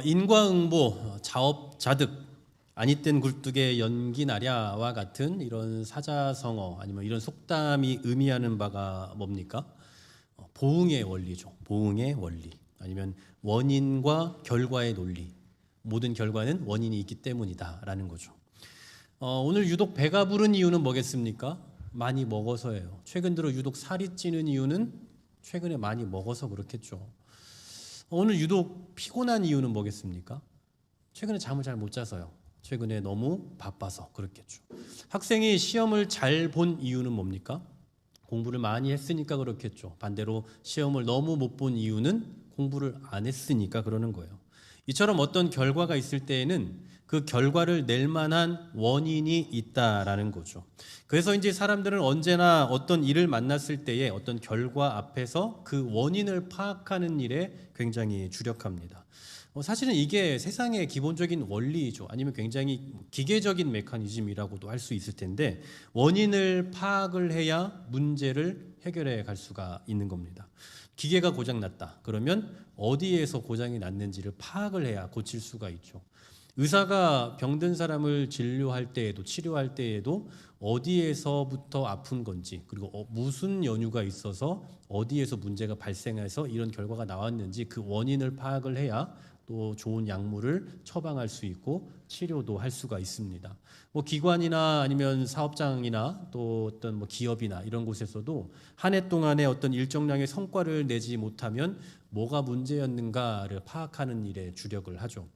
인과응보, 자업자득, 아니땐 굴뚝에 연기나랴와 같은 이런 사자성어 아니면 이런 속담이 의미하는 바가 뭡니까? 보응의 원리죠. 보응의 원리. 아니면 원인과 결과의 논리. 모든 결과는 원인이 있기 때문이다라는 거죠. 오늘 유독 배가 부른 이유는 뭐겠습니까? 많이 먹어서예요. 최근 들어 유독 살이 찌는 이유는 최근에 많이 먹어서 그렇겠죠. 오늘 유독 피곤한 이유는 뭐겠습니까? 최근에 잠을 잘 못 자서요. 최근에 너무 바빠서 그렇겠죠. 학생이 시험을 잘 본 이유는 뭡니까? 공부를 많이 했으니까 그렇겠죠. 반대로 시험을 너무 못 본 이유는 공부를 안 했으니까 그러는 거예요. 이처럼 어떤 결과가 있을 때에는 그 결과를 낼 만한 원인이 있다라는 거죠. 그래서 이제 사람들은 언제나 어떤 일을 만났을 때에 어떤 결과 앞에서 그 원인을 파악하는 일에 굉장히 주력합니다. 사실은 이게 세상의 기본적인 원리이죠. 아니면 굉장히 기계적인 메커니즘이라고도 할 수 있을 텐데 원인을 파악을 해야 문제를 해결해 갈 수가 있는 겁니다. 기계가 고장났다. 그러면 어디에서 고장이 났는지를 파악을 해야 고칠 수가 있죠. 의사가 병든 사람을 진료할 때에도 치료할 때에도 어디에서부터 아픈 건지 그리고 무슨 연유가 있어서 어디에서 문제가 발생해서 이런 결과가 나왔는지 그 원인을 파악을 해야 또 좋은 약물을 처방할 수 있고 치료도 할 수가 있습니다. 기관이나 아니면 사업장이나 또 어떤 기업이나 이런 곳에서도 한 해 동안에 어떤 일정량의 성과를 내지 못하면 뭐가 문제였는가를 파악하는 일에 주력을 하죠.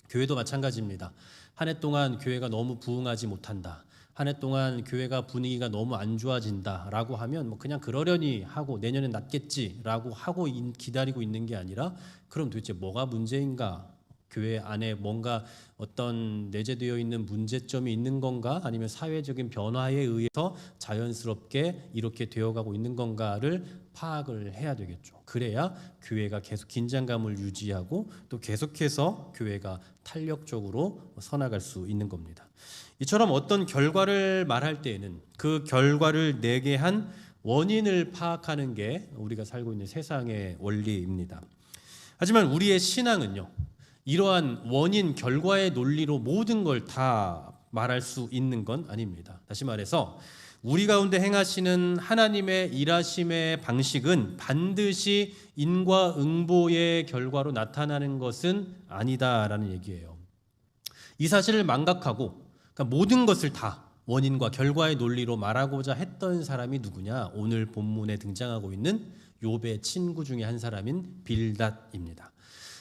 교회도 마찬가지입니다. 한 해 동안 교회가 너무 부흥하지 못한다. 한 해 동안 교회가 분위기가 너무 안 좋아진다라고 하면 그냥 그러려니 하고 내년엔 낫겠지라고 하고 기다리고 있는 게 아니라 그럼 도대체 뭐가 문제인가? 교회 안에 뭔가 어떤 내재되어 있는 문제점이 있는 건가? 아니면 사회적인 변화에 의해서 자연스럽게 이렇게 되어가고 있는 건가를 파악을 해야 되겠죠. 그래야 교회가 계속 긴장감을 유지하고 또 계속해서 교회가 탄력적으로 서나갈 수 있는 겁니다. 이처럼 어떤 결과를 말할 때에는 그 결과를 내게 한 원인을 파악하는 게 우리가 살고 있는 세상의 원리입니다. 하지만 우리의 신앙은요, 이러한 원인, 결과의 논리로 모든 걸 다 말할 수 있는 건 아닙니다. 다시 말해서 우리 가운데 행하시는 하나님의 일하심의 방식은 반드시 인과응보의 결과로 나타나는 것은 아니다라는 얘기예요. 이 사실을 망각하고 그러니까 모든 것을 다 원인과 결과의 논리로 말하고자 했던 사람이 누구냐? 오늘 본문에 등장하고 있는 욥의 친구 중에 한 사람인 빌닷입니다.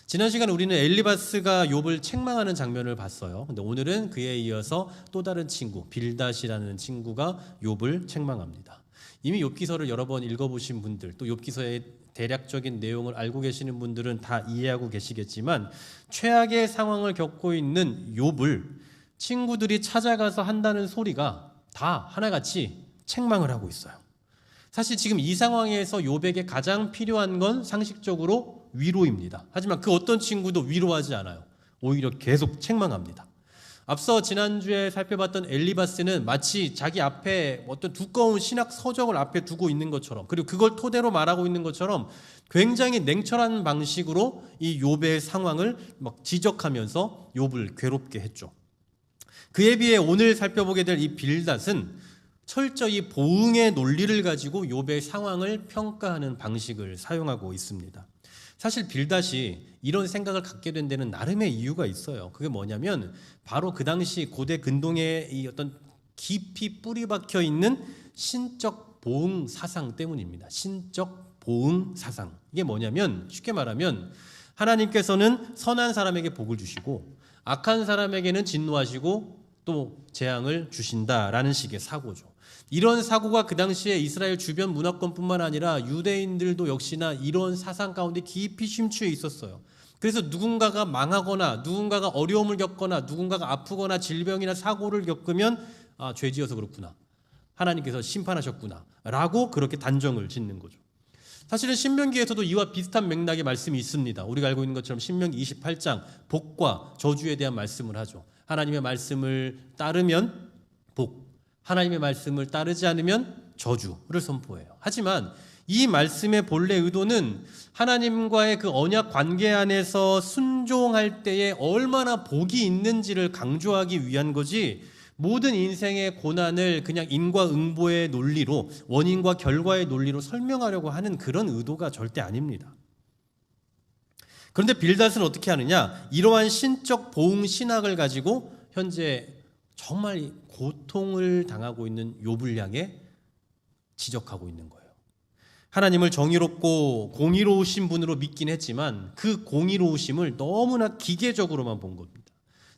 지난 시간 우리는 엘리바스가 욥을 책망하는 장면을 봤어요. 근데 오늘은 그에 이어서 또 다른 친구 빌닷이라는 친구가 욥을 책망합니다. 이미 욥기서를 여러 번 읽어보신 분들 또 욥기서의 대략적인 내용을 알고 계시는 분들은 다 이해하고 계시겠지만 최악의 상황을 겪고 있는 욥을 친구들이 찾아가서 한다는 소리가 다 하나같이 책망을 하고 있어요. 사실 지금 이 상황에서 욥에게 가장 필요한 건 상식적으로 위로입니다. 하지만 그 어떤 친구도 위로하지 않아요. 오히려 계속 책망합니다. 앞서 지난주에 살펴봤던 엘리바스는 마치 자기 앞에 어떤 두꺼운 신학 서적을 앞에 두고 있는 것처럼 그리고 그걸 토대로 말하고 있는 것처럼 굉장히 냉철한 방식으로 이 욥의 상황을 막 지적하면서 욥을 괴롭게 했죠. 그에 비해 오늘 살펴보게 될 이 빌닷은 철저히 보응의 논리를 가지고 욥의 상황을 평가하는 방식을 사용하고 있습니다. 사실 빌닷이 이런 생각을 갖게 된 데는 나름의 이유가 있어요. 그게 뭐냐면 바로 그 당시 고대 근동에 이 어떤 깊이 뿌리 박혀 있는 신적 보응 사상 때문입니다. 신적 보응 사상. 이게 뭐냐면 쉽게 말하면 하나님께서는 선한 사람에게 복을 주시고 악한 사람에게는 진노하시고 또 재앙을 주신다라는 식의 사고죠. 이런 사고가 그 당시에 이스라엘 주변 문화권뿐만 아니라 유대인들도 역시나 이런 사상 가운데 깊이 심취해 있었어요. 그래서 누군가가 망하거나 누군가가 어려움을 겪거나 누군가가 아프거나 질병이나 사고를 겪으면 죄지어서 그렇구나. 하나님께서 심판하셨구나. 라고 그렇게 단정을 짓는 거죠. 사실은 신명기에서도 이와 비슷한 맥락의 말씀이 있습니다. 우리가 알고 있는 것처럼 신명기 28장 복과 저주에 대한 말씀을 하죠. 하나님의 말씀을 따르면 복, 하나님의 말씀을 따르지 않으면 저주를 선포해요. 하지만 이 말씀의 본래 의도는 하나님과의 그 언약 관계 안에서 순종할 때에 얼마나 복이 있는지를 강조하기 위한 거지, 모든 인생의 고난을 그냥 인과응보의 논리로, 원인과 결과의 논리로 설명하려고 하는 그런 의도가 절대 아닙니다. 그런데 빌닷은 어떻게 하느냐? 이러한 신적 보응 신학을 가지고 현재 정말 고통을 당하고 있는 욥을 향해 지적하고 있는 거예요. 하나님을 정의롭고 공의로우신 분으로 믿긴 했지만 그 공의로우심을 너무나 기계적으로만 본 겁니다.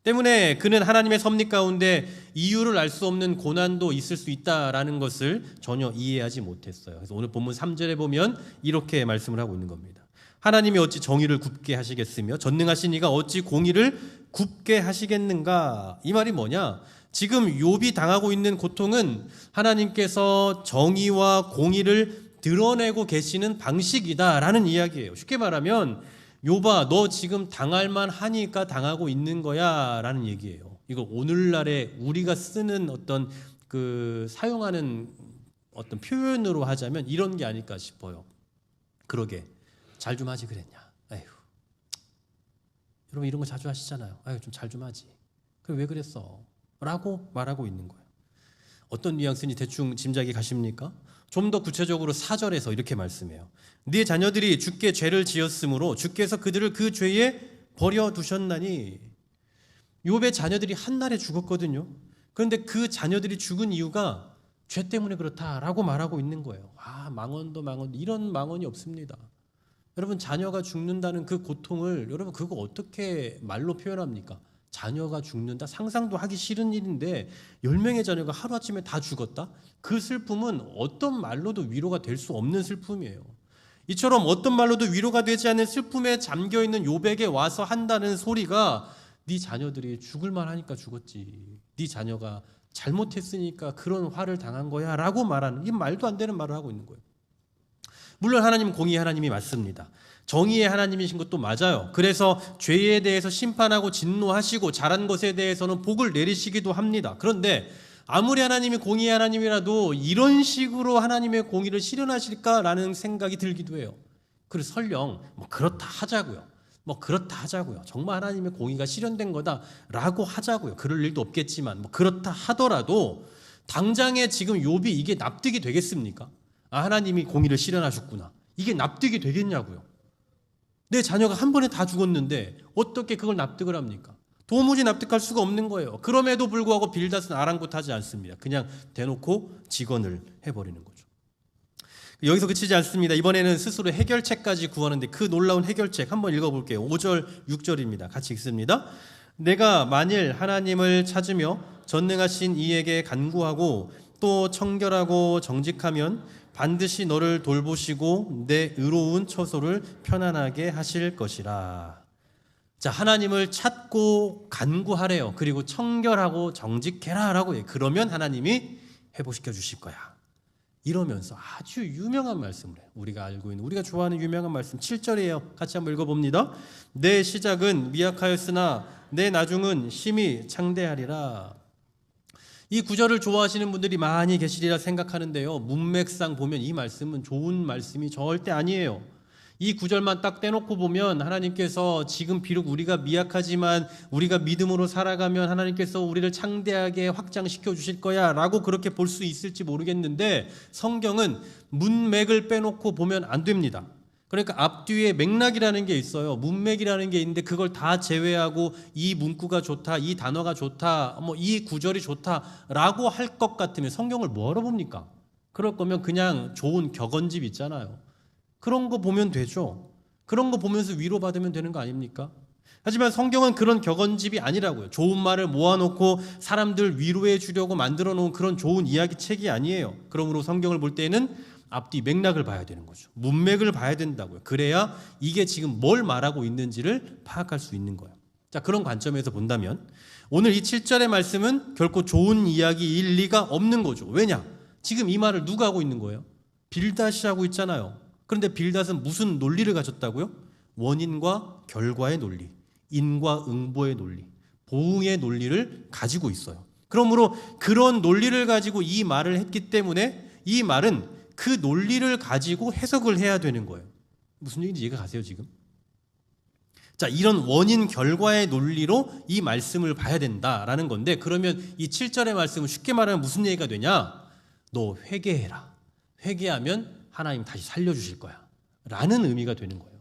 때문에 그는 하나님의 섭리 가운데 이유를 알 수 없는 고난도 있을 수 있다라는 것을 전혀 이해하지 못했어요. 그래서 오늘 본문 3절에 보면 이렇게 말씀을 하고 있는 겁니다. 하나님이 어찌 정의를 굽게 하시겠으며 전능하신 이가 어찌 공의를 굽게 하시겠는가? 이 말이 뭐냐? 지금 욥이 당하고 있는 고통은 하나님께서 정의와 공의를 드러내고 계시는 방식이다라는 이야기예요. 쉽게 말하면 욥아, 너 지금 당할만 하니까 당하고 있는 거야 라는 얘기예요. 이거 오늘날에 우리가 쓰는 어떤 사용하는 어떤 표현으로 하자면 이런 게 아닐까 싶어요. 그러게 잘 좀 하지 그랬냐. 아휴, 여러분 이런 거 자주 하시잖아요. 아휴, 좀 잘 좀 하지. 그래 왜 그랬어? 라고 말하고 있는 거예요. 어떤 뉘앙스인지 대충 짐작이 가십니까? 좀 더 구체적으로 4절에서 이렇게 말씀해요. 네 자녀들이 주께 죄를 지었으므로 주께서 그들을 그 죄에 버려두셨나니. 욥의 자녀들이 한날에 죽었거든요. 그런데 그 자녀들이 죽은 이유가 죄 때문에 그렇다라고 말하고 있는 거예요. 망언도 이런 망언이 없습니다. 여러분, 자녀가 죽는다는 그 고통을 여러분 그거 어떻게 말로 표현합니까? 자녀가 죽는다? 상상도 하기 싫은 일인데 10명의 자녀가 하루아침에 다 죽었다? 그 슬픔은 어떤 말로도 위로가 될 수 없는 슬픔이에요. 이처럼 어떤 말로도 위로가 되지 않는 슬픔에 잠겨있는 욥에게 와서 한다는 소리가 네 자녀들이 죽을 만하니까 죽었지, 네 자녀가 잘못했으니까 그런 화를 당한 거야 라고 말하는, 이 말도 안 되는 말을 하고 있는 거예요. 물론 하나님은 공의의 하나님이 맞습니다. 정의의 하나님이신 것도 맞아요. 그래서 죄에 대해서 심판하고 진노하시고 잘한 것에 대해서는 복을 내리시기도 합니다. 그런데 아무리 하나님이 공의의 하나님이라도 이런 식으로 하나님의 공의를 실현하실까라는 생각이 들기도 해요. 그래서 설령 그렇다 하자고요. 정말 하나님의 공의가 실현된 거다라고 하자고요. 그럴 일도 없겠지만 그렇다 하더라도 당장에 지금 욥이 이게 납득이 되겠습니까? 하나님이 공의를 실현하셨구나. 이게 납득이 되겠냐고요. 내 자녀가 한 번에 다 죽었는데 어떻게 그걸 납득을 합니까? 도무지 납득할 수가 없는 거예요. 그럼에도 불구하고 빌닷은 아랑곳하지 않습니다. 그냥 대놓고 직언을 해버리는 거죠. 여기서 그치지 않습니다. 이번에는 스스로 해결책까지 구하는데 그 놀라운 해결책 한번 읽어볼게요. 5절, 6절입니다. 같이 읽습니다. 내가 만일 하나님을 찾으며 전능하신 이에게 간구하고 또 청결하고 정직하면 반드시 너를 돌보시고 내 의로운 처소를 편안하게 하실 것이라. 자, 하나님을 찾고 간구하래요. 그리고 청결하고 정직해라 라고 해요. 그러면 하나님이 회복시켜 주실 거야. 이러면서 아주 유명한 말씀을 해요. 우리가 알고 있는, 우리가 좋아하는 유명한 말씀 7절이에요. 같이 한번 읽어봅니다. 내 시작은 미약하였으나 내 나중은 심히 창대하리라. 이 구절을 좋아하시는 분들이 많이 계시리라 생각하는데요, 문맥상 보면 이 말씀은 좋은 말씀이 절대 아니에요. 이 구절만 딱 떼놓고 보면 하나님께서 지금 비록 우리가 미약하지만 우리가 믿음으로 살아가면 하나님께서 우리를 창대하게 확장시켜 주실 거야 라고 그렇게 볼 수 있을지 모르겠는데, 성경은 문맥을 빼놓고 보면 안 됩니다. 그러니까 앞뒤에 맥락이라는 게 있어요. 문맥이라는 게 있는데 그걸 다 제외하고 이 문구가 좋다, 이 단어가 좋다, 이 구절이 좋다라고 할 것 같으면 성경을 뭐하러 봅니까? 그럴 거면 그냥 좋은 격언집 있잖아요. 그런 거 보면 되죠. 그런 거 보면서 위로받으면 되는 거 아닙니까? 하지만 성경은 그런 격언집이 아니라고요. 좋은 말을 모아놓고 사람들 위로해 주려고 만들어 놓은 그런 좋은 이야기책이 아니에요. 그러므로 성경을 볼 때는 앞뒤 맥락을 봐야 되는 거죠. 문맥을 봐야 된다고요. 그래야 이게 지금 뭘 말하고 있는지를 파악할 수 있는 거예요. 자, 그런 관점에서 본다면 오늘 이 7절의 말씀은 결코 좋은 이야기일 리가 없는 거죠. 왜냐? 지금 이 말을 누가 하고 있는 거예요? 빌닷이 하고 있잖아요. 그런데 빌닷은 무슨 논리를 가졌다고요? 원인과 결과의 논리, 인과 응보의 논리, 보응의 논리를 가지고 있어요. 그러므로 그런 논리를 가지고 이 말을 했기 때문에 이 말은 그 논리를 가지고 해석을 해야 되는 거예요. 무슨 얘기인지 이해가 가세요 지금? 자, 이런 원인 결과의 논리로 이 말씀을 봐야 된다라는 건데, 그러면 이 7절의 말씀은 쉽게 말하면 무슨 얘기가 되냐? 너 회개해라. 회개하면 하나님 다시 살려주실 거야 라는 의미가 되는 거예요.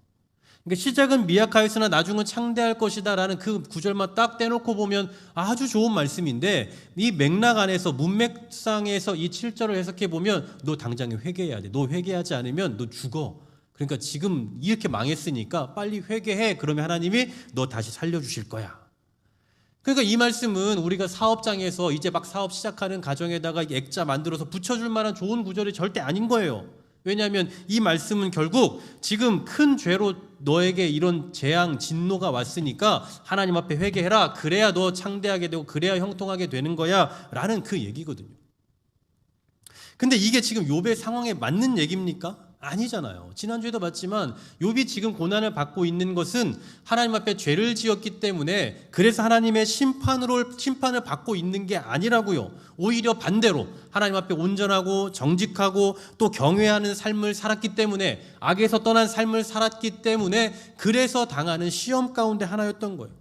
그러니까 시작은 미약하였으나 나중은 창대할 것이다 라는 그 구절만 딱 떼놓고 보면 아주 좋은 말씀인데, 이 맥락 안에서 문맥상에서 이 7절을 해석해 보면 너 당장 회개해야 돼. 너 회개하지 않으면 너 죽어. 그러니까 지금 이렇게 망했으니까 빨리 회개해. 그러면 하나님이 너 다시 살려주실 거야. 그러니까 이 말씀은 우리가 사업장에서 이제 막 사업 시작하는 가정에다가 액자 만들어서 붙여줄 만한 좋은 구절이 절대 아닌 거예요. 왜냐하면 이 말씀은 결국 지금 큰 죄로 너에게 이런 재앙, 진노가 왔으니까 하나님 앞에 회개해라. 그래야 너 창대하게 되고 그래야 형통하게 되는 거야 라는 그 얘기거든요. 근데 이게 지금 욥의 상황에 맞는 얘기입니까? 아니잖아요. 지난주에도 봤지만 욥이 지금 고난을 받고 있는 것은 하나님 앞에 죄를 지었기 때문에 그래서 하나님의 심판을 받고 있는 게 아니라고요. 오히려 반대로 하나님 앞에 온전하고 정직하고 또 경외하는 삶을 살았기 때문에, 악에서 떠난 삶을 살았기 때문에 그래서 당하는 시험 가운데 하나였던 거예요.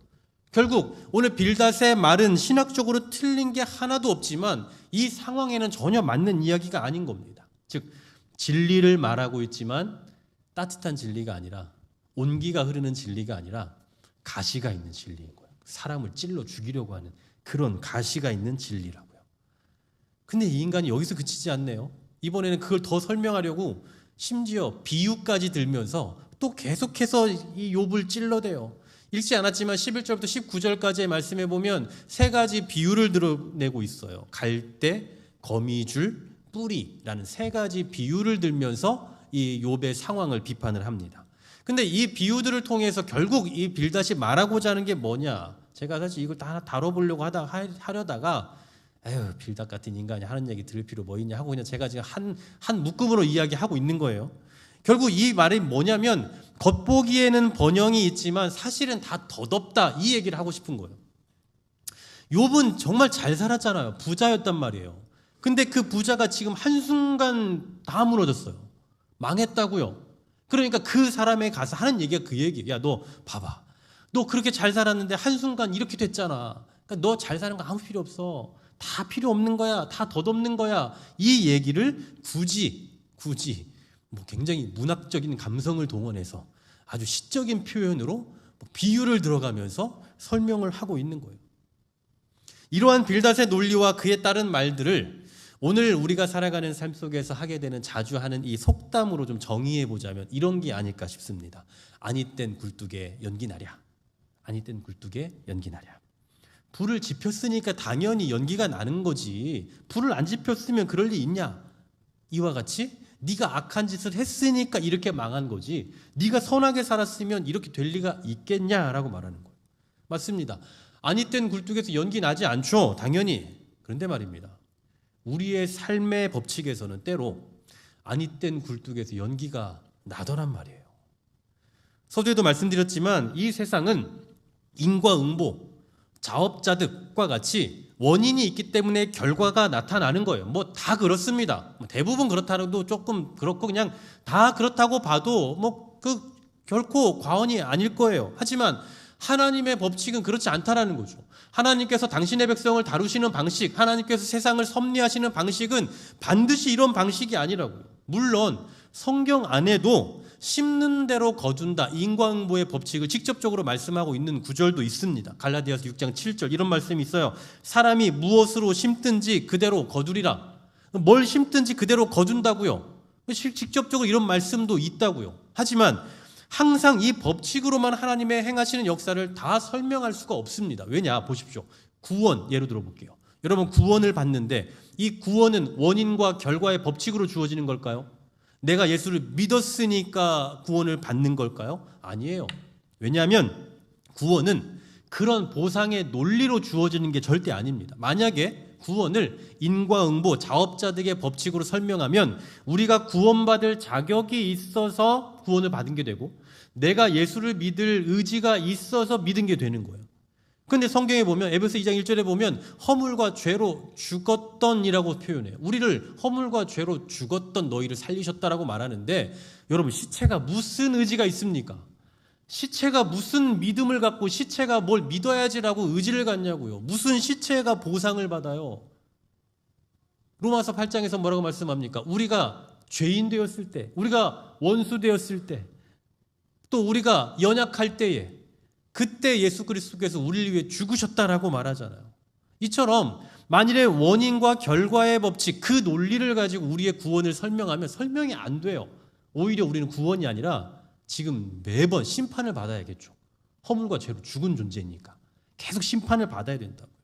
결국 오늘 빌닷의 말은 신학적으로 틀린 게 하나도 없지만 이 상황에는 전혀 맞는 이야기가 아닌 겁니다. 즉 진리를 말하고 있지만 따뜻한 진리가 아니라, 온기가 흐르는 진리가 아니라 가시가 있는 진리인 거예요. 사람을 찔러 죽이려고 하는 그런 가시가 있는 진리라고요. 근데 이 인간이 여기서 그치지 않네요. 이번에는 그걸 더 설명하려고 심지어 비유까지 들면서 또 계속해서 이 욥을 찔러대요. 읽지 않았지만 11절부터 19절까지의 말씀에 보면 세 가지 비유를 드러내고 있어요. 갈대, 거미줄, 뿌리라는 세 가지 비유를 들면서 이 욥의 상황을 비판을 합니다. 근데 이 비유들을 통해서 결국 이 빌닷이 말하고자 하는 게 뭐냐? 제가 사실 이걸 다 다뤄보려고 하려다가 에휴, 빌닷 같은 인간이 하는 얘기 들을 필요 뭐 있냐 하고 그냥 제가 지금 한 묶음으로 이야기하고 있는 거예요. 결국 이 말이 뭐냐면 겉보기에는 번영이 있지만 사실은 다 덧없다, 이 얘기를 하고 싶은 거예요. 욥은 정말 잘 살았잖아요. 부자였단 말이에요. 근데 그 부자가 지금 한순간 다 무너졌어요. 망했다고요. 그러니까 그 사람에 가서 하는 얘기가 그 얘기예요. 야, 너 봐봐. 너 그렇게 잘 살았는데 한순간 이렇게 됐잖아. 그러니까 너 잘 사는 거 아무 필요 없어. 다 필요 없는 거야. 다 덧없는 거야. 이 얘기를 굳이 뭐 굉장히 문학적인 감성을 동원해서 아주 시적인 표현으로 비유를 들어가면서 설명을 하고 있는 거예요. 이러한 빌닷의 논리와 그에 따른 말들을 오늘 우리가 살아가는 삶 속에서 하게 되는, 자주 하는 이 속담으로 좀 정의해 보자면 이런 게 아닐까 싶습니다. 아니 땐 굴뚝에 연기 나랴. 아니 땐 굴뚝에 연기 나랴. 불을 지폈으니까 당연히 연기가 나는 거지. 불을 안 지폈으면 그럴 리 있냐? 이와 같이 네가 악한 짓을 했으니까 이렇게 망한 거지. 네가 선하게 살았으면 이렇게 될 리가 있겠냐라고 말하는 거예요. 맞습니다. 아니 땐 굴뚝에서 연기 나지 않죠. 당연히. 그런데 말입니다. 우리의 삶의 법칙에서는 때로 아니 땐 굴뚝에서 연기가 나더란 말이에요. 서두에도 말씀드렸지만 이 세상은 인과응보, 자업자득과 같이 원인이 있기 때문에 결과가 나타나는 거예요. 뭐 다 그렇습니다. 대부분 그렇다고 조금 그렇고 그냥 다 그렇다고 봐도 뭐 그 결코 과언이 아닐 거예요. 하지만 하나님의 법칙은 그렇지 않다라는 거죠. 하나님께서 당신의 백성을 다루시는 방식, 하나님께서 세상을 섭리하시는 방식은 반드시 이런 방식이 아니라고요. 물론 성경 안에도 심는 대로 거둔다, 인과응보의 법칙을 직접적으로 말씀하고 있는 구절도 있습니다. 갈라디아서 6장 7절 이런 말씀이 있어요. 사람이 무엇으로 심든지 그대로 거두리라. 뭘 심든지 그대로 거둔다고요. 직접적으로 이런 말씀도 있다고요. 하지만 항상 이 법칙으로만 하나님의 행하시는 역사를 다 설명할 수가 없습니다. 왜냐? 보십시오. 구원 예로 들어볼게요. 여러분 구원을 받는데 이 구원은 원인과 결과의 법칙으로 주어지는 걸까요? 내가 예수를 믿었으니까 구원을 받는 걸까요? 아니에요. 왜냐하면 구원은 그런 보상의 논리로 주어지는 게 절대 아닙니다. 만약에 구원을 인과응보, 자업자득의 법칙으로 설명하면 우리가 구원받을 자격이 있어서 구원을 받은 게 되고 내가 예수를 믿을 의지가 있어서 믿은 게 되는 거예요. 근데 성경에 보면 에베소 2장 1절에 보면 허물과 죄로 죽었던이라고 표현해요. 우리를 허물과 죄로 죽었던 너희를 살리셨다라고 말하는데, 여러분 시체가 무슨 의지가 있습니까? 시체가 무슨 믿음을 갖고 시체가 뭘 믿어야지라고 의지를 갖냐고요. 무슨 시체가 보상을 받아요? 로마서 8장에서 뭐라고 말씀합니까? 우리가 죄인 되었을 때, 우리가 원수 되었을 때, 또 우리가 연약할 때에, 그때 예수 그리스도께서 우리를 위해 죽으셨다라고 말하잖아요. 이처럼 만일의 원인과 결과의 법칙, 그 논리를 가지고 우리의 구원을 설명하면 설명이 안 돼요. 오히려 우리는 구원이 아니라 지금 매번 심판을 받아야겠죠. 허물과 죄로 죽은 존재니까 계속 심판을 받아야 된다고요.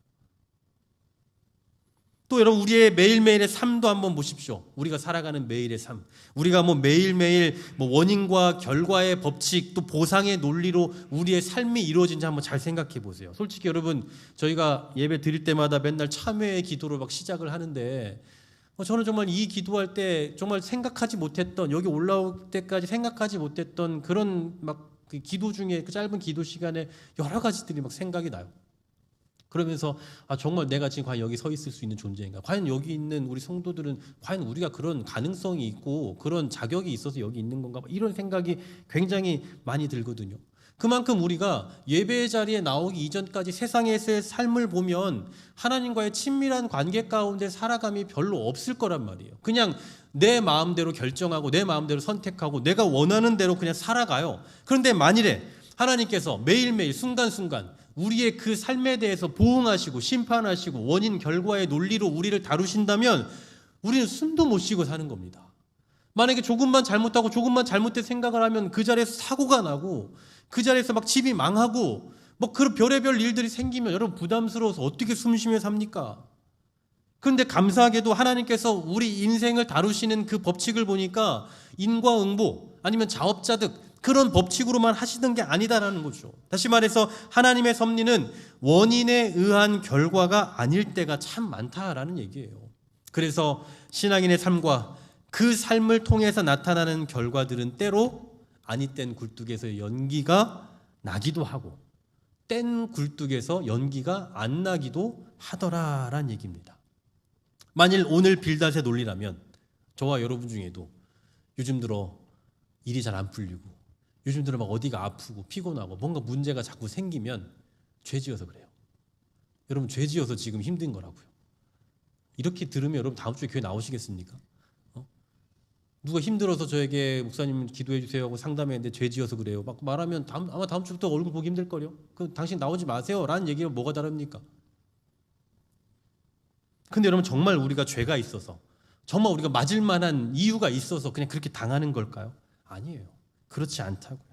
또 여러분, 우리의 매일매일의 삶도 한번 보십시오. 우리가 살아가는 매일의 삶, 우리가 매일매일 원인과 결과의 법칙, 또 보상의 논리로 우리의 삶이 이루어진지 한번 잘 생각해 보세요. 솔직히 여러분, 저희가 예배 드릴 때마다 맨날 참회의 기도로 막 시작을 하는데, 저는 정말 이 기도할 때 정말 생각하지 못했던, 여기 올라올 때까지 생각하지 못했던 그런 그 기도 중에, 그 짧은 기도 시간에 여러 가지들이 막 생각이 나요. 그러면서 정말 내가 지금 과연 여기 서 있을 수 있는 존재인가? 과연 여기 있는 우리 성도들은 과연 우리가 그런 가능성이 있고 그런 자격이 있어서 여기 있는 건가? 이런 생각이 굉장히 많이 들거든요. 그만큼 우리가 예배의 자리에 나오기 이전까지 세상에서의 삶을 보면 하나님과의 친밀한 관계 가운데 살아감이 별로 없을 거란 말이에요. 그냥 내 마음대로 결정하고 내 마음대로 선택하고 내가 원하는 대로 그냥 살아가요. 그런데 만일에 하나님께서 매일매일 순간순간 우리의 그 삶에 대해서 보응하시고 심판하시고 원인 결과의 논리로 우리를 다루신다면 우리는 숨도 못 쉬고 사는 겁니다. 만약에 조금만 잘못하고 조금만 잘못된 생각을 하면 그 자리에서 사고가 나고 그 자리에서 막 집이 망하고 그런 별의별 일들이 생기면 여러분 부담스러워서 어떻게 숨쉬며 삽니까? 그런데 감사하게도 하나님께서 우리 인생을 다루시는 그 법칙을 보니까 인과응보 아니면 자업자득 그런 법칙으로만 하시는 게 아니다라는 거죠. 다시 말해서 하나님의 섭리는 원인에 의한 결과가 아닐 때가 참 많다라는 얘기예요. 그래서 신앙인의 삶과 그 삶을 통해서 나타나는 결과들은 때로 아니 땐 굴뚝에서 연기가 나기도 하고 땐 굴뚝에서 연기가 안 나기도 하더라라는 얘기입니다. 만일 오늘 빌닷의 논리라면 저와 여러분 중에도 요즘 들어 일이 잘 안 풀리고 요즘 들어 막 어디가 아프고 피곤하고 뭔가 문제가 자꾸 생기면 죄지어서 그래요. 여러분 죄지어서 지금 힘든 거라고요. 이렇게 들으면 여러분 다음 주에 교회 나오시겠습니까? 누가 힘들어서 저에게 목사님 기도해 주세요 하고 상담했는데 죄지어서 그래요. 막 말하면 아마 다음 주부터 얼굴 보기 힘들걸요. 그럼 당신 나오지 마세요 라는 얘기가 뭐가 다릅니까? 근데 여러분 정말 우리가 죄가 있어서 정말 우리가 맞을 만한 이유가 있어서 그냥 그렇게 당하는 걸까요? 아니에요. 그렇지 않다고요.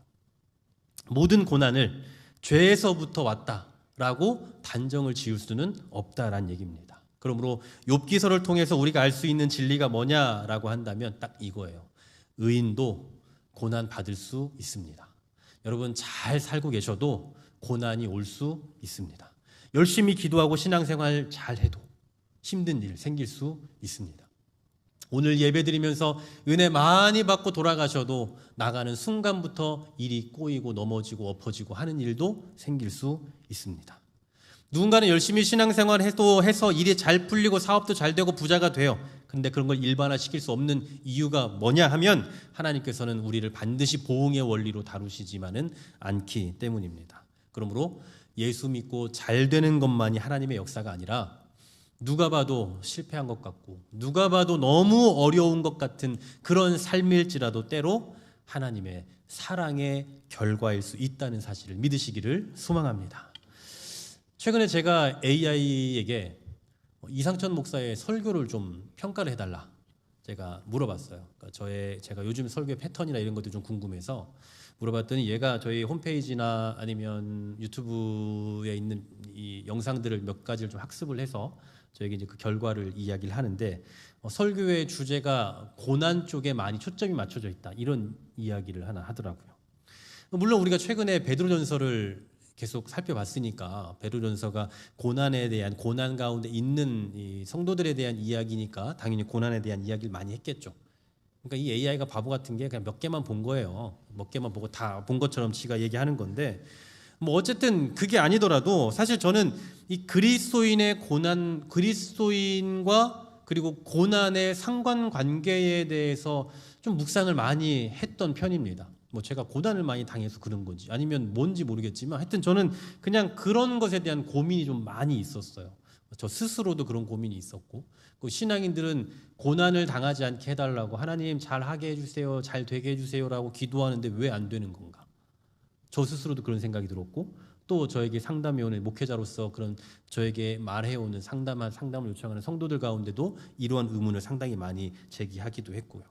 모든 고난을 죄에서부터 왔다라고 단정을 지을 수는 없다라는 얘기입니다. 그러므로 욥기서를 통해서 우리가 알 수 있는 진리가 뭐냐라고 한다면 딱 이거예요. 의인도 고난 받을 수 있습니다. 여러분 잘 살고 계셔도 고난이 올 수 있습니다. 열심히 기도하고 신앙생활 잘 해도 힘든 일 생길 수 있습니다. 오늘 예배드리면서 은혜 많이 받고 돌아가셔도 나가는 순간부터 일이 꼬이고 넘어지고 엎어지고 하는 일도 생길 수 있습니다. 누군가는 열심히 신앙생활 해서 일이 잘 풀리고 사업도 잘 되고 부자가 돼요. 근데 그런 걸 일반화시킬 수 없는 이유가 뭐냐 하면 하나님께서는 우리를 반드시 보응의 원리로 다루시지만은 않기 때문입니다. 그러므로 예수 믿고 잘 되는 것만이 하나님의 역사가 아니라 누가 봐도 실패한 것 같고 누가 봐도 너무 어려운 것 같은 그런 삶일지라도 때로 하나님의 사랑의 결과일 수 있다는 사실을 믿으시기를 소망합니다. 최근에 제가 AI에게 이상천 목사의 설교를 좀 평가를 해달라 제가 물어봤어요. 그러니까 제가 요즘 설교의 패턴이나 이런 것도 좀 궁금해서 물어봤더니 얘가 저희 홈페이지나 아니면 유튜브에 있는 이 영상들을 몇 가지를 좀 학습을 해서 저에게 이제 그 결과를 이야기를 하는데 설교의 주제가 고난 쪽에 많이 초점이 맞춰져 있다 이런 이야기를 하나 하더라고요. 물론 우리가 최근에 베드로전서를 계속 살펴봤으니까 베드로전서가 고난에 대한 고난 가운데 있는 이 성도들에 대한 이야기니까 당연히 고난에 대한 이야기를 많이 했겠죠. 그러니까 이 AI가 바보 같은 게 그냥 몇 개만 본 거예요. 몇 개만 보고 다 본 것처럼 지가 얘기하는 건데 뭐 어쨌든 그게 아니더라도 사실 저는 이 그리스도인의 고난, 그리스도인과 그리고 고난의 상관관계에 대해서 좀 묵상을 많이 했던 편입니다. 뭐 제가 고난을 많이 당해서 그런 건지 아니면 뭔지 모르겠지만 하여튼 저는 그냥 그런 것에 대한 고민이 좀 많이 있었어요. 저 스스로도 그런 고민이 있었고, 그 신앙인들은 고난을 당하지 않게 해달라고 하나님 잘하게 해주세요, 잘 되게 해주세요라고 기도하는데 왜 안 되는 건가? 저 스스로도 그런 생각이 들었고, 또 저에게 상담해오는 목회자로서 그런 저에게 말해오는 상담을 요청하는 성도들 가운데도 이러한 의문을 상당히 많이 제기하기도 했고요.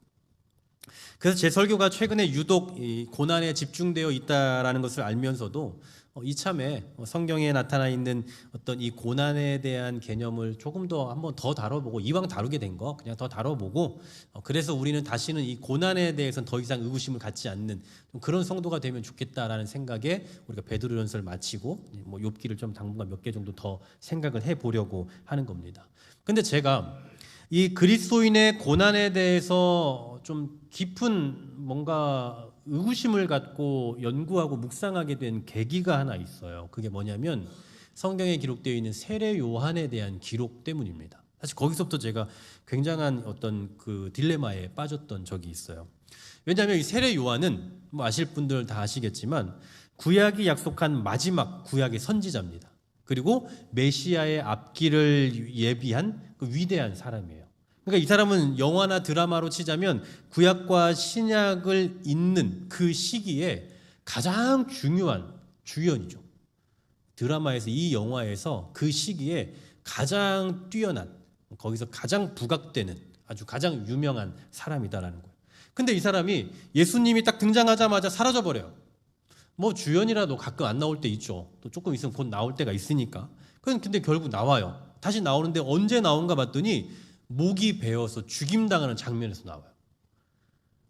그래서 제 설교가 최근에 유독 이 고난에 집중되어 있다라는 것을 알면서도 이참에 성경에 나타나 있는 어떤 이 고난에 대한 개념을 조금 더 한번 더 다뤄보고, 이왕 다루게 된 거 그냥 더 다뤄보고, 그래서 우리는 다시는 이 고난에 대해서는 더 이상 의구심을 갖지 않는 좀 그런 성도가 되면 좋겠다라는 생각에 우리가 베드로전서를 마치고 뭐 욥기를 좀 당분간 몇 개 정도 더 생각을 해보려고 하는 겁니다. 근데 제가 이 그리스도인의 고난에 대해서 좀 깊은 뭔가 의구심을 갖고 연구하고 묵상하게 된 계기가 하나 있어요. 그게 뭐냐면 성경에 기록되어 있는 세례 요한에 대한 기록 때문입니다. 사실 거기서부터 제가 굉장한 어떤 그 딜레마에 빠졌던 적이 있어요. 왜냐하면 이 세례 요한은 뭐 아실 분들 다 아시겠지만 구약이 약속한 마지막 구약의 선지자입니다. 그리고 메시아의 앞길을 예비한 그 위대한 사람이에요. 그러니까 이 사람은 영화나 드라마로 치자면 구약과 신약을 잇는 그 시기에 가장 중요한 주연이죠. 드라마에서, 이 영화에서 그 시기에 가장 뛰어난, 거기서 가장 부각되는 아주 가장 유명한 사람이다라는 거예요. 근데 이 사람이 예수님이 딱 등장하자마자 사라져버려요. 뭐 주연이라도 가끔 안 나올 때 있죠. 또 조금 있으면 곧 나올 때가 있으니까. 근데 결국 나와요. 다시 나오는데 언제 나온가 봤더니 목이 베어서 죽임당하는 장면에서 나와요.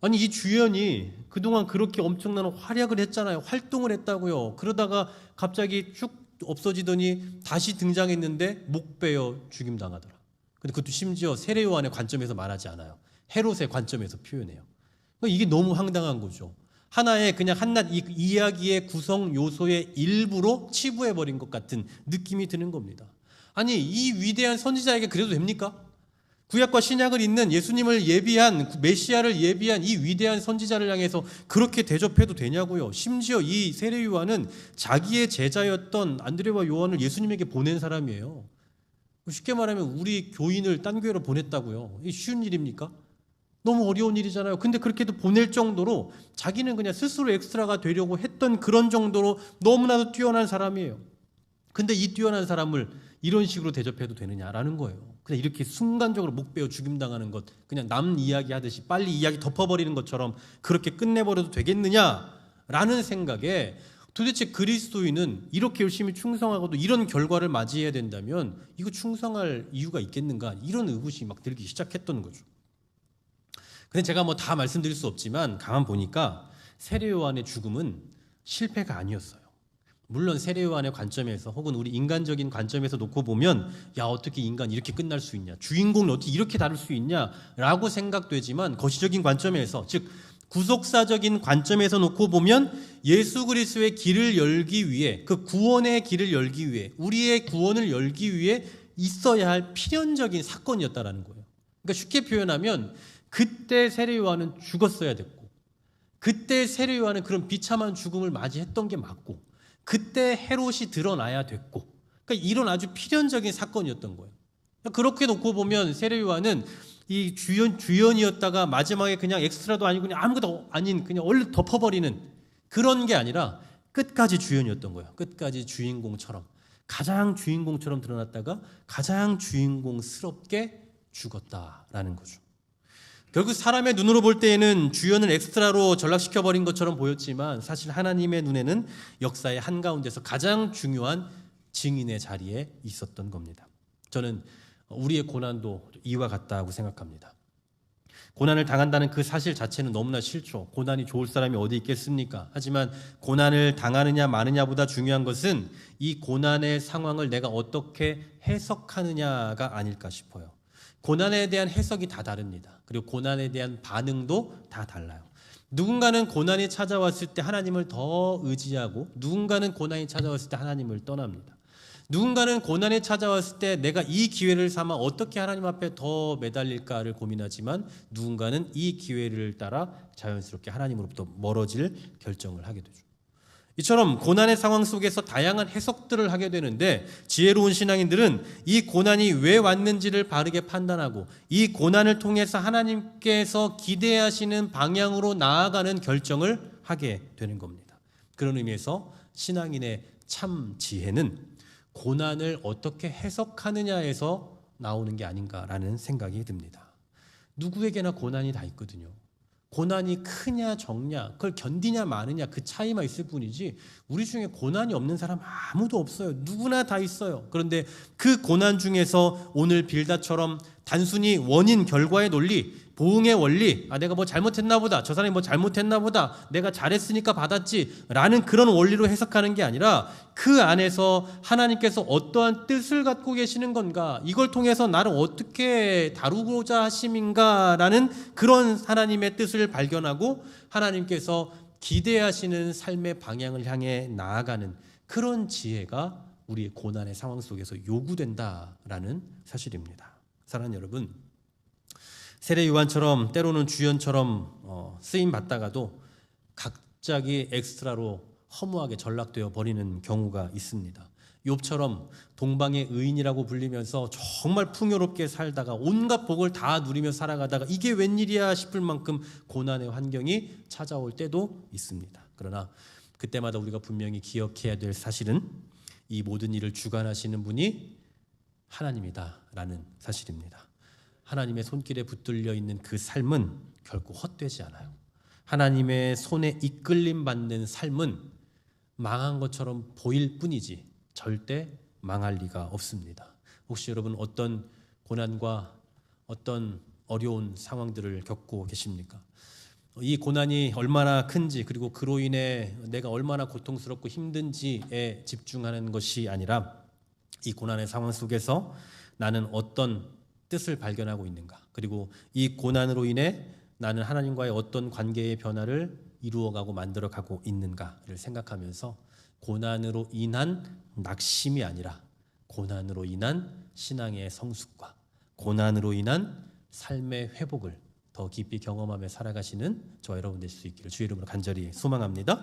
아니, 이 주연이 그동안 그렇게 엄청난 활약을 했잖아요. 활동을 했다고요. 그러다가 갑자기 쭉 없어지더니 다시 등장했는데 목 베어 죽임당하더라. 근데 그것도 심지어 세례 요한의 관점에서 말하지 않아요. 헤롯의 관점에서 표현해요. 이게 너무 황당한 거죠. 하나의 그냥 한낱 이 이야기의 구성 요소의 일부로 치부해버린 것 같은 느낌이 드는 겁니다. 아니, 이 위대한 선지자에게 그래도 됩니까? 구약과 신약을 잇는 예수님을 예비한, 메시아를 예비한 이 위대한 선지자를 향해서 그렇게 대접해도 되냐고요. 심지어 이 세례 요한은 자기의 제자였던 안드레와 요한을 예수님에게 보낸 사람이에요. 쉽게 말하면 우리 교인을 딴 교회로 보냈다고요. 이게 쉬운 일입니까? 너무 어려운 일이잖아요. 근데 그렇게도 보낼 정도로 자기는 그냥 스스로 엑스트라가 되려고 했던 그런 정도로 너무나도 뛰어난 사람이에요. 근데 이 뛰어난 사람을 이런 식으로 대접해도 되느냐라는 거예요. 그냥 이렇게 순간적으로 목 베어 죽임당하는 것, 그냥 남 이야기 하듯이 빨리 이야기 덮어버리는 것처럼 그렇게 끝내버려도 되겠느냐라는 생각에, 도대체 그리스도인은 이렇게 열심히 충성하고도 이런 결과를 맞이해야 된다면 이거 충성할 이유가 있겠는가, 이런 의구심이 막 들기 시작했던 거죠. 근데 제가 뭐 다 말씀드릴 수 없지만 가만 보니까 세례 요한의 죽음은 실패가 아니었어요. 물론 세례 요한의 관점에서 혹은 우리 인간적인 관점에서 놓고 보면, 야, 어떻게 인간이 이렇게 끝날 수 있냐, 주인공을 어떻게 이렇게 다룰 수 있냐라고 생각되지만, 거시적인 관점에서, 즉 구속사적인 관점에서 놓고 보면 예수 그리스도의 길을 열기 위해, 그 구원의 길을 열기 위해, 우리의 구원을 열기 위해 있어야 할 필연적인 사건이었다라는 거예요. 그러니까 쉽게 표현하면 그때 세례 요한은 죽었어야 됐고, 그때 세례 요한은 그런 비참한 죽음을 맞이했던 게 맞고, 그때 헤롯이 드러나야 됐고, 그러니까 이런 아주 필연적인 사건이었던 거예요. 그렇게 놓고 보면 세례 요한은 이 주연이었다가 마지막에 그냥 엑스트라도 아니고 그냥 아무것도 아닌 그냥 얼른 덮어버리는 그런 게 아니라 끝까지 주연이었던 거예요. 끝까지 주인공처럼, 가장 주인공처럼 드러났다가 가장 주인공스럽게 죽었다라는 거죠. 결국 사람의 눈으로 볼 때에는 주연을 엑스트라로 전락시켜버린 것처럼 보였지만, 사실 하나님의 눈에는 역사의 한가운데서 가장 중요한 증인의 자리에 있었던 겁니다. 저는 우리의 고난도 이와 같다고 생각합니다. 고난을 당한다는 그 사실 자체는 너무나 싫죠. 고난이 좋을 사람이 어디 있겠습니까? 하지만 고난을 당하느냐 마느냐보다 중요한 것은 이 고난의 상황을 내가 어떻게 해석하느냐가 아닐까 싶어요. 고난에 대한 해석이 다 다릅니다. 그리고 고난에 대한 반응도 다 달라요. 누군가는 고난이 찾아왔을 때 하나님을 더 의지하고 누군가는 고난이 찾아왔을 때 하나님을 떠납니다. 누군가는 고난이 찾아왔을 때 내가 이 기회를 삼아 어떻게 하나님 앞에 더 매달릴까를 고민하지만 누군가는 이 기회를 따라 자연스럽게 하나님으로부터 멀어질 결정을 하게 되죠. 이처럼 고난의 상황 속에서 다양한 해석들을 하게 되는데 지혜로운 신앙인들은 이 고난이 왜 왔는지를 바르게 판단하고 이 고난을 통해서 하나님께서 기대하시는 방향으로 나아가는 결정을 하게 되는 겁니다. 그런 의미에서 신앙인의 참 지혜는 고난을 어떻게 해석하느냐에서 나오는 게 아닌가라는 생각이 듭니다. 누구에게나 고난이 다 있거든요. 고난이 크냐 적냐 그걸 견디냐 마느냐 그 차이만 있을 뿐이지 우리 중에 고난이 없는 사람 아무도 없어요. 누구나 다 있어요. 그런데 그 고난 중에서 오늘 빌다처럼 단순히 원인 결과의 논리, 보응의 원리, 내가 뭐 잘못했나 보다, 저 사람이 뭐 잘못했나 보다, 내가 잘했으니까 받았지 라는 그런 원리로 해석하는 게 아니라 그 안에서 하나님께서 어떠한 뜻을 갖고 계시는 건가, 이걸 통해서 나를 어떻게 다루고자 하심인가 라는 그런 하나님의 뜻을 발견하고 하나님께서 기대하시는 삶의 방향을 향해 나아가는 그런 지혜가 우리의 고난의 상황 속에서 요구된다라는 사실입니다. 사랑하는 여러분, 세례 요한처럼 때로는 주연처럼 쓰임 받다가도 갑자기 엑스트라로 허무하게 전락되어 버리는 경우가 있습니다. 욥처럼 동방의 의인이라고 불리면서 정말 풍요롭게 살다가 온갖 복을 다 누리며 살아가다가 이게 웬일이야 싶을 만큼 고난의 환경이 찾아올 때도 있습니다. 그러나 그때마다 우리가 분명히 기억해야 될 사실은 이 모든 일을 주관하시는 분이 하나님이다라는 사실입니다. 하나님의 손길에 붙들려 있는 그 삶은 결코 헛되지 않아요. 하나님의 손에 이끌림 받는 삶은 망한 것처럼 보일 뿐이지 절대 망할 리가 없습니다. 혹시 여러분 어떤 고난과 어떤 어려운 상황들을 겪고 계십니까? 이 고난이 얼마나 큰지 그리고 그로 인해 내가 얼마나 고통스럽고 힘든지에 집중하는 것이 아니라 이 고난의 상황 속에서 나는 어떤 뜻을 발견하고 있는가, 그리고 이 고난으로 인해 나는 하나님과의 어떤 관계의 변화를 이루어가고 만들어가고 있는가를 생각하면서 고난으로 인한 낙심이 아니라 고난으로 인한 신앙의 성숙과 고난으로 인한 삶의 회복을 더 깊이 경험하며 살아가시는 저와 여러분 되실 수 있기를 주의 이름으로 간절히 소망합니다.